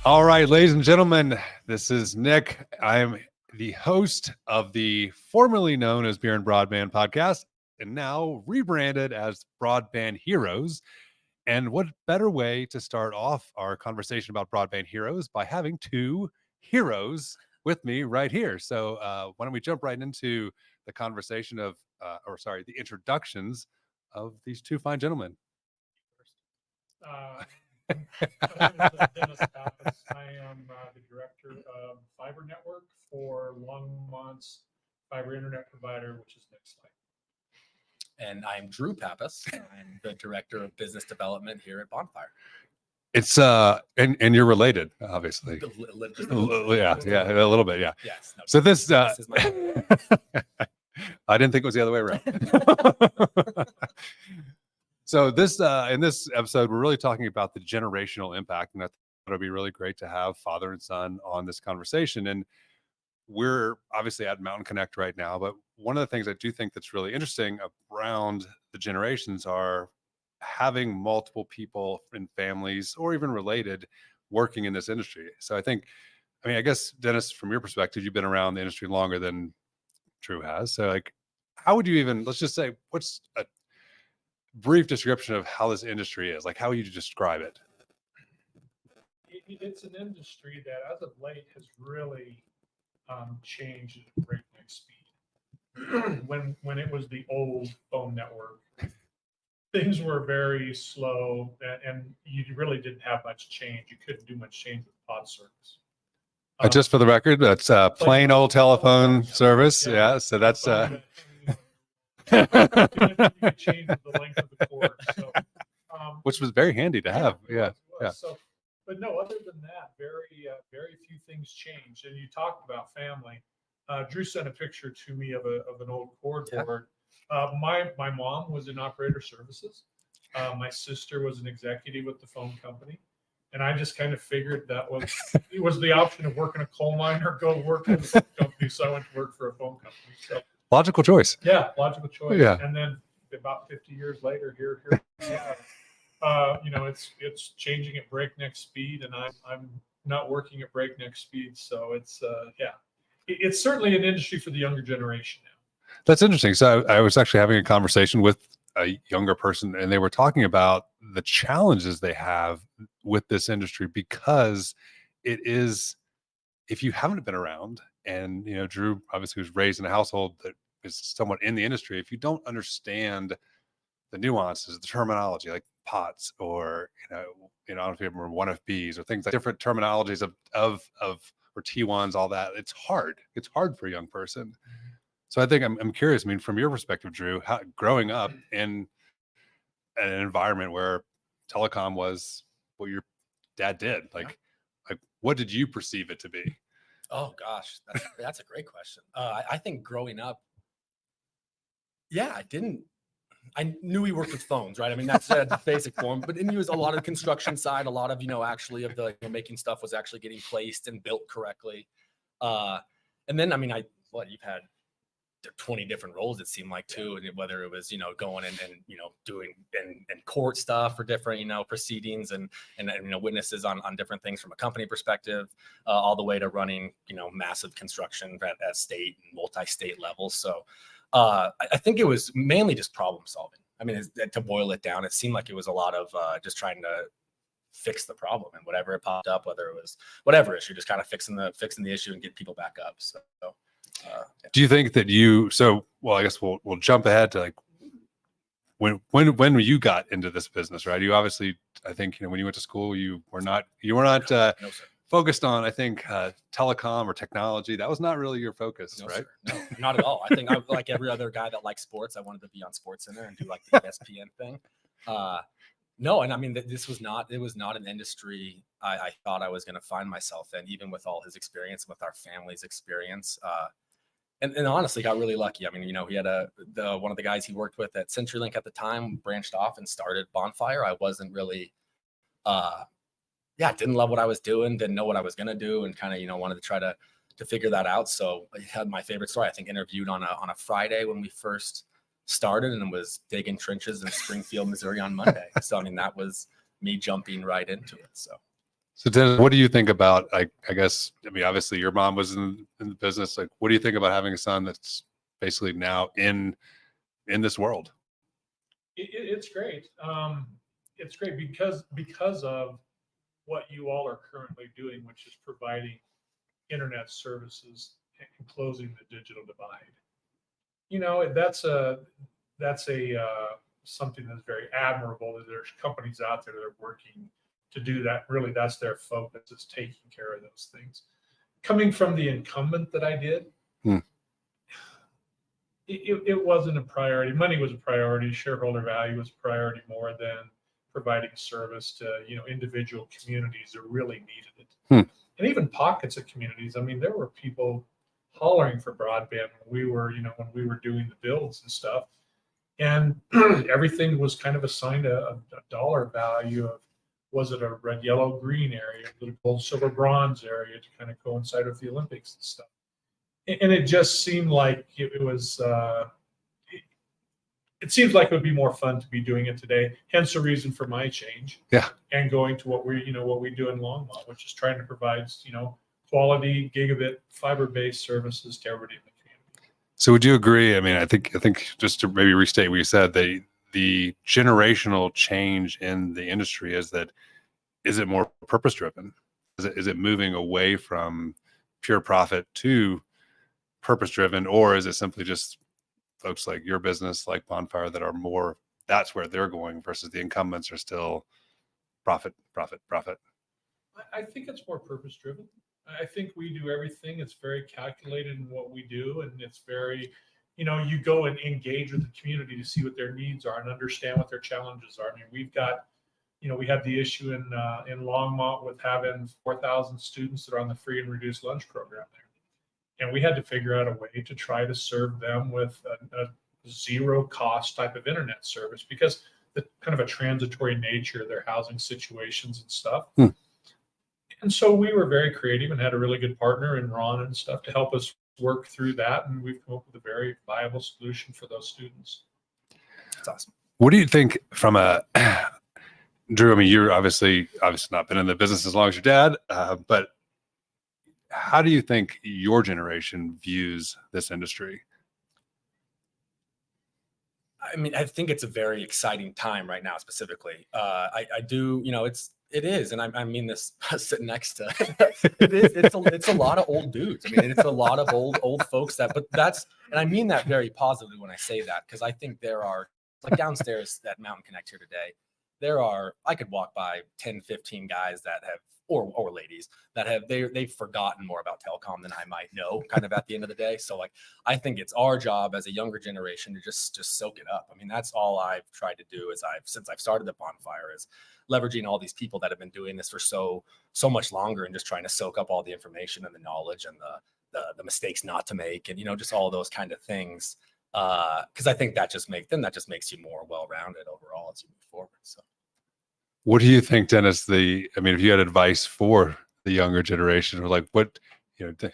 All right, ladies and gentlemen, this is Nick. I'm the host of the formerly known as Beer and Broadband podcast, and now rebranded as Broadband Heroes. And what better way to start off our conversation about Broadband Heroes by having two heroes with me right here. So why don't we jump right into the conversation of, the introductions of these two fine gentlemen. My name is Dennis Pappas. I am the director of Fiber Network for Longmont's fiber internet provider, which is Nextlight. And I'm Drew Pappas. I'm the director of business development here at Bonfire. It's and you're related, obviously. Yeah, a little bit, yeah. Yes. No, so this is my I didn't think it was the other way around. So this in this episode, we're really talking about the generational impact, and I thought it would be really great to have father and son on this conversation. And we're obviously at Mountain Connect right now, but one of the things I do think that's really interesting around the generations are having multiple people in families or even related working in this industry. So I guess, Dennis, from your perspective, you've been around the industry longer than Drew has. So like, how would you even, let's just say, what's a brief description of how this industry is? Like, how would you describe it? It's an industry that, as of late, has really changed at breakneck speed. When it was the old phone network, things were very slow, and you really didn't have much change. You couldn't do much change with pod service. Just for the record, that's plain old telephone service. Yeah, so that's you could change the length of the cord, so, which was very handy to have. Yeah. So, but no, other than that, very few things changed. And you talked about family. Drew sent a picture to me of an old cord board. My mom was in operator services. My sister was an executive with the phone company. And I just kind of figured it was the option of working a coal mine or go work in a phone company. So I went to work for a phone company. So logical choice. Yeah, logical choice. Yeah. And then about 50 years later, here it's changing at breakneck speed, and I'm not working at breakneck speed. So it's certainly an industry for the younger generation now. That's interesting. So I was actually having a conversation with a younger person, and they were talking about the challenges they have with this industry because it is, if you haven't been around, and Drew obviously was raised in a household that is somewhat in the industry, if you don't understand the nuances, the terminology, like POTS or I don't know if you remember 1FBs or things like different terminologies of or T1s, all that, it's hard for a young person. So I think I'm curious. I mean, from your perspective, Drew, how growing up in an environment where telecom was what your dad did, like what did you perceive it to be? Oh gosh, that's a great question. I think growing up, I knew he worked with phones, right? I mean, that's the basic form, but then he was a lot of construction side, a lot of, actually of the making stuff was actually getting placed and built correctly. And then, I mean, you've had 20 different roles, it seemed like, too, and whether it was going and doing and court stuff for different proceedings and witnesses on different things from a company perspective, all the way to running massive construction at state and multi-state levels. So I think it was mainly just problem solving. I mean, to boil it down, it seemed like it was a lot of just trying to fix the problem, and whatever it popped up, whether it was whatever issue, just kind of fixing the issue and get people back up. So do you think that I guess we'll jump ahead to like when you got into this business, right? You obviously, I think, when you went to school, you were not no, focused on, I think, telecom or technology. That was not really your focus, no, right? Sir. No, not at all. I think like every other guy that likes sports, I wanted to be on SportsCenter and do like the ESPN thing. No, and I mean, it was not an industry I thought I was going to find myself in, even with all his experience, with our family's experience. And honestly, got really lucky. I mean, he had one of the guys he worked with at CenturyLink at the time branched off and started Bonfire. I wasn't really, didn't love what I was doing, didn't know what I was going to do, and kind of, wanted to try to figure that out. So I had my favorite story, I think, interviewed on a Friday when we first started, and was digging trenches in Springfield, Missouri on Monday. So, I mean, that was me jumping right into it. So. So Dennis, what do you think about, I guess, I mean, obviously your mom was in the business. Like, what do you think about having a son that's basically now in this world? It's great. It's great because of what you all are currently doing, which is providing internet services and closing the digital divide. You know, that's a something that's very admirable. That there's companies out there that are working to do that. Really, that's their focus, is taking care of those things. Coming from the incumbent that I did, Hmm. it wasn't a priority. Money was a priority. Shareholder value was a priority more than providing service to, you know, individual communities that really needed it. Hmm. And even pockets of communities. I mean, there were people hollering for broadband when we were doing the builds and stuff. And everything was kind of assigned a dollar value of, was it a red, yellow, green area, was it a gold, silver, bronze area to kind of coincide with the Olympics and stuff. And it just seemed like it was, it seems like it would be more fun to be doing it today. Hence the reason for my change. Yeah. And going to what we do in Longmont, which is trying to provide, quality gigabit fiber-based services to everybody in the community. So would you agree? I mean, I think just to maybe restate what you said, the generational change in the industry is it more purpose driven? Is it moving away from pure profit to purpose driven, or is it simply just folks like your business, like Bonfire, that are more, that's where they're going, versus the incumbents are still profit? I think it's more purpose driven. I think we do everything. It's very calculated in what we do, and it's very, you go and engage with the community to see what their needs are and understand what their challenges are. I mean, we've got, we had the issue in Longmont with having 4,000 students that are on the free and reduced lunch program there, and we had to figure out a way to try to serve them with a zero cost type of internet service, because the kind of a transitory nature of their housing situations and stuff. And so we were very creative and had a really good partner in Ron and stuff to help us work through that. And we've come up with a very viable solution for those students. That's awesome. What do you think from Drew? I mean, you're obviously not been in the business as long as your dad, but how do you think your generation views this industry? I mean, I think it's a very exciting time right now, specifically. I do, it is. And I mean this sitting next to, it's a lot of old dudes. I mean, it's a lot of old folks and I mean that very positively when I say that, because I think there are, like downstairs at Mountain Connect here today, I could walk by 10, 15 guys that have, or ladies that have, they've forgotten more about telecom than I might know, kind of at the end of the day. So like, I think it's our job as a younger generation to just soak it up. I mean, that's all I've tried to do since I've started the Bonfire, is leveraging all these people that have been doing this for so much longer, and just trying to soak up all the information and the knowledge and the mistakes not to make, and, just all those kind of things. Cause I think that just makes you more well-rounded overall as you move forward. So. What do you think, Dennis? I mean, if you had advice for the younger generation, or like what,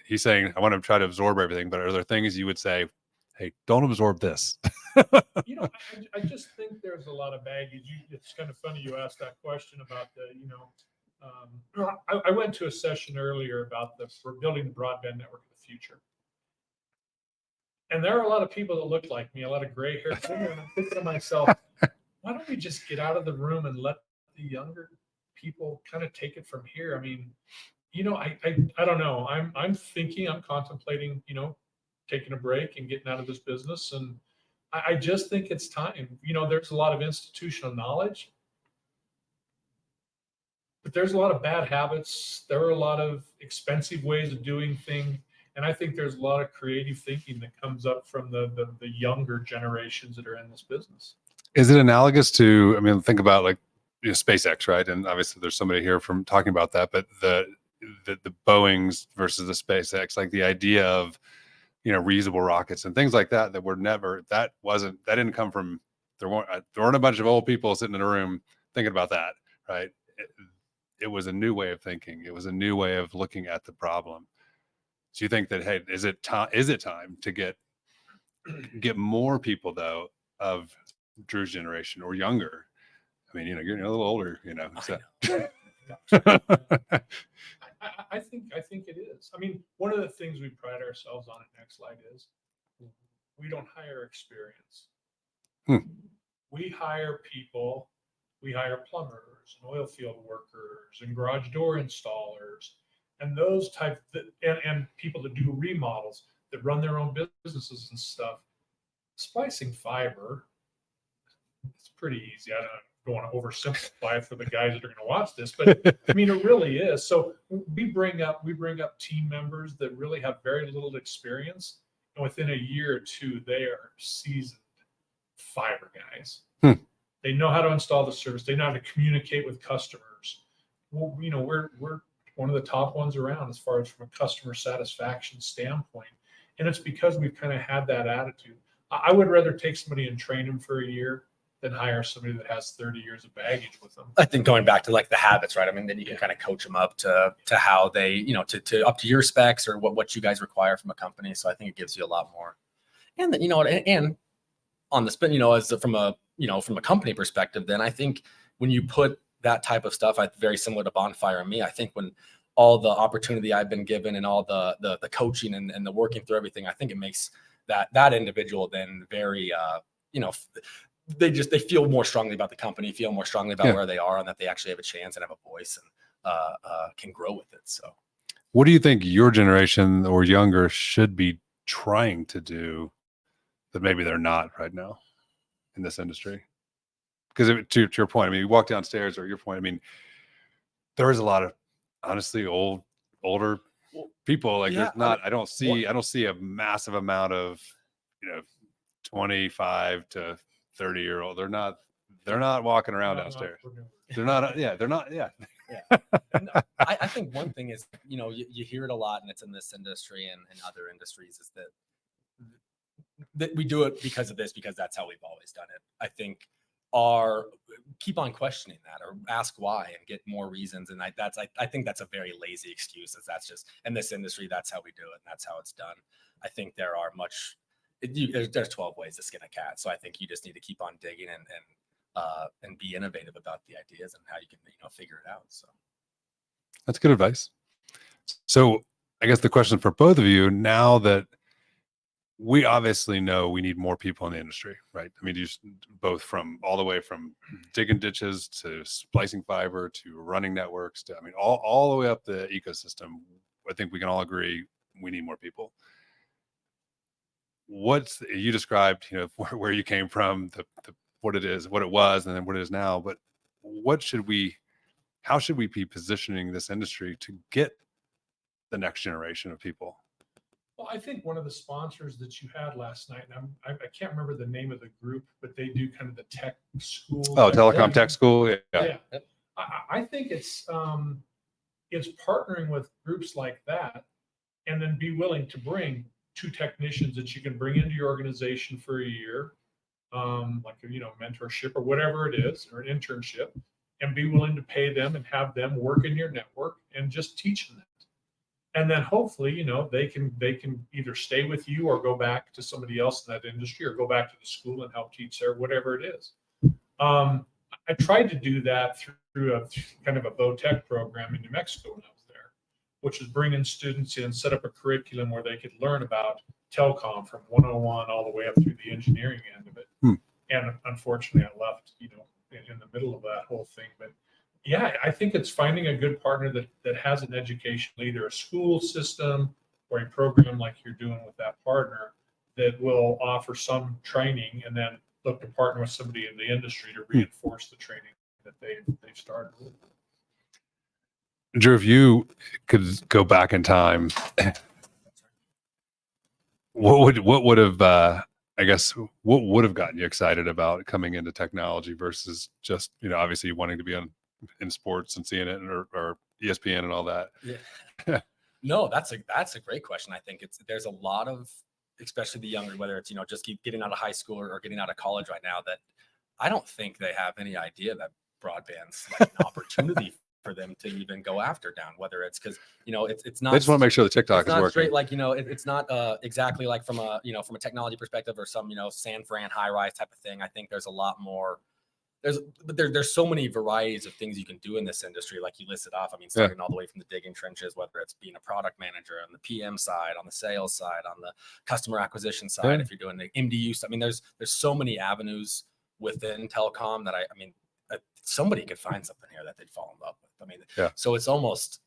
he's saying, I want to try to absorb everything, but are there things you would say, hey, don't absorb this? I just think there's a lot of baggage. It's kind of funny you asked that question about I went to a session earlier about we're building the broadband network of the future. And there are a lot of people that look like me, a lot of gray hair. And I'm thinking to myself, why don't we just get out of the room and let the younger people kind of take it from here? I mean, I don't know. I'm contemplating, taking a break and getting out of this business. And I just think it's time. There's a lot of institutional knowledge, but there's a lot of bad habits. There are a lot of expensive ways of doing things. And I think there's a lot of creative thinking that comes up from the younger generations that are in this business. Is it analogous to, I mean, think about like, SpaceX, right? And obviously there's somebody here from talking about that, but the Boeings versus the SpaceX, like the idea of, reusable rockets and things like that, that didn't come from, there weren't a bunch of old people sitting in a room thinking about that, right? It was a new way of thinking. It was a new way of looking at the problem. So you think that, hey, is it time to get more people though of Drew's generation or younger? I mean, you're a little older, so. I think it is. I mean, one of the things we pride ourselves on at Nextlight is we don't hire experience. We hire people. We hire plumbers and oil field workers and garage door installers and those and people that do remodels that run their own businesses and stuff. Splicing fiber, it's pretty easy. I don't want to oversimplify it for the guys that are going to watch this, but I mean, it really is. So we bring up team members that really have very little experience, and within a year or two, they are seasoned fiber guys. They know how to install the service. They know how to communicate with customers. Well, we're one of the top ones around as far as from a customer satisfaction standpoint, and it's because we've kind of had that attitude. I would rather take somebody and train them for a year than hire somebody that has 30 years of baggage with them. I think going back to like the habits, right? I mean, then you can kind of coach them up to how they, to up to your specs or what you guys require from a company. So I think it gives you a lot more. And and on the spin, as from a company perspective, then I think when you put that type of stuff, very similar to Bonfire and me, I think when all the opportunity I've been given and all the coaching and the working through everything, I think it makes that individual then very, they feel more strongly about the company, feel more strongly about where they are, and that they actually have a chance and have a voice and can grow with it. So what do you think your generation or younger should be trying to do that maybe they're not right now in this industry? Because to your point, I mean, you walk downstairs, or your point, I mean, there is a lot of honestly older people. Like there's not, I don't see a massive amount of 25 to 30-year-old. They're not walking around downstairs. They're not. They're not. Yeah. I think one thing is, you hear it a lot, and it's in this industry and in other industries, is that we do it because of this, because that's how we've always done it. I think keep on questioning that, or ask why and get more reasons. And I think that's a very lazy excuse, as that's just in this industry, that's how we do it and that's how it's done. I think there are there's 12 ways to skin a cat. So I think you just need to keep on digging and be innovative about the ideas and how you can, figure it out. So that's good advice. So I guess the question for both of you, now that we obviously know we need more people in the industry, right? I mean, just both all the way from digging ditches to splicing fiber to running networks to, I mean, all the way up the ecosystem. I think we can all agree we need more people. You described, where you came from, what it is, what it was, and then what it is now. But how should we be positioning this industry to get the next generation of people? Well, I think one of the sponsors that you had last night, and I can't remember the name of the group, but they do kind of the tech school. Oh, Telecom Tech School. Yeah. I think it's partnering with groups like that, and then be willing to bring 2 technicians that you can bring into your organization for a year, like mentorship or whatever it is, or an internship, and be willing to pay them and have them work in your network and just teach them that. And then hopefully, they can either stay with you or go back to somebody else in that industry, or go back to the school and help teach there, whatever it is. I tried to do that through a kind of a VOTEC program in New Mexico when I was there, which was bringing students in, set up a curriculum where they could learn about telecom from 101 all the way up through the engineering end of it. And unfortunately, I left, in the middle of that whole thing. But yeah, I think it's finding a good partner that has an education, either a school system or a program like you're doing with that partner, that will offer some training, and then look to partner with somebody in the industry to reinforce the training that they've started with. Drew, if you could go back in time, what would have what would have gotten you excited about coming into technology versus just, obviously wanting to be in sports and seeing it, or ESPN and all that? Yeah. No, that's a great question. I think there's a lot of, especially the younger, whether it's, just keep getting out of high school or getting out of college right now, that I don't think they have any idea that broadband's like an opportunity for them to even go after down, whether it's because, it's not. They just want to make sure the TikTok is working. Straight, like, it's not exactly like from a technology perspective or some, San Fran high rise type of thing. I think there's a lot more there's so many varieties of things you can do in this industry, like you listed off. I mean, starting all the way from the digging trenches, whether it's being a product manager on the PM side, on the sales side, on the customer acquisition side, if you're doing the MDU. I mean, there's so many avenues within telecom that I mean, somebody could find something here that they'd fall in love with. I mean, so it's almost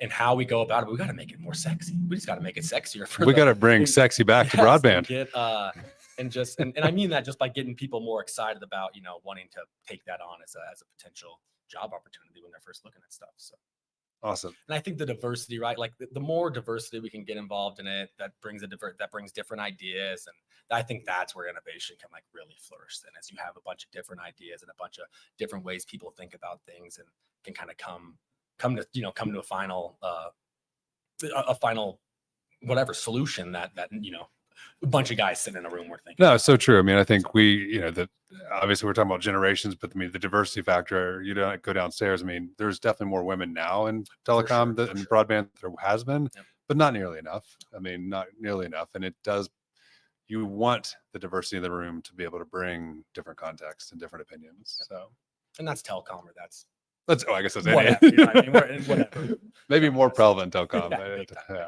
in how we go about it. We got to make it more sexy. We just got to make it sexier. We got to bring sexy back to broadband. And I mean that just by getting people more excited about, you know, wanting to take that on as a potential job opportunity when they're first looking at stuff. So awesome. And I think the diversity, right? Like the more diversity we can get involved in it, that brings different ideas. And I think that's where innovation can like really flourish then, as you have a bunch of different ideas and a bunch of different ways people think about things, and can kind of come to a final whatever solution that you know, a bunch of guys sitting in a room were thinking. No, it's so true. I mean, I think obviously we're talking about generations, but I mean, the diversity factor, you don't go downstairs. I mean, there's definitely more women now in telecom and broadband there has been, but not nearly enough. I mean, not nearly enough. And you want the diversity in the room to be able to bring different contexts and different opinions. So, and that's telecom, or I guess that's whatever, it. you know, I mean, whatever. Maybe more prevalent telecom. Yeah.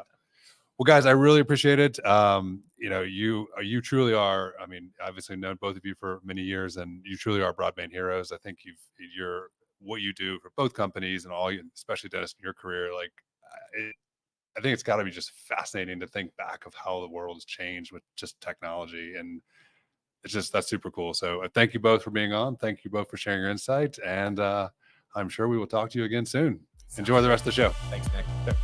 Well, guys, I really appreciate it. You know, you truly are. I mean, obviously known both of you for many years, and you truly are broadband heroes. I think you're what you do for both companies and especially Dennis, in your career. Like, I think it's got to be just fascinating to think back of how the world has changed with just technology, and that's super cool. So, thank you both for being on. Thank you both for sharing your insight, and I'm sure we will talk to you again soon. Enjoy the rest of the show. Thanks, Nick.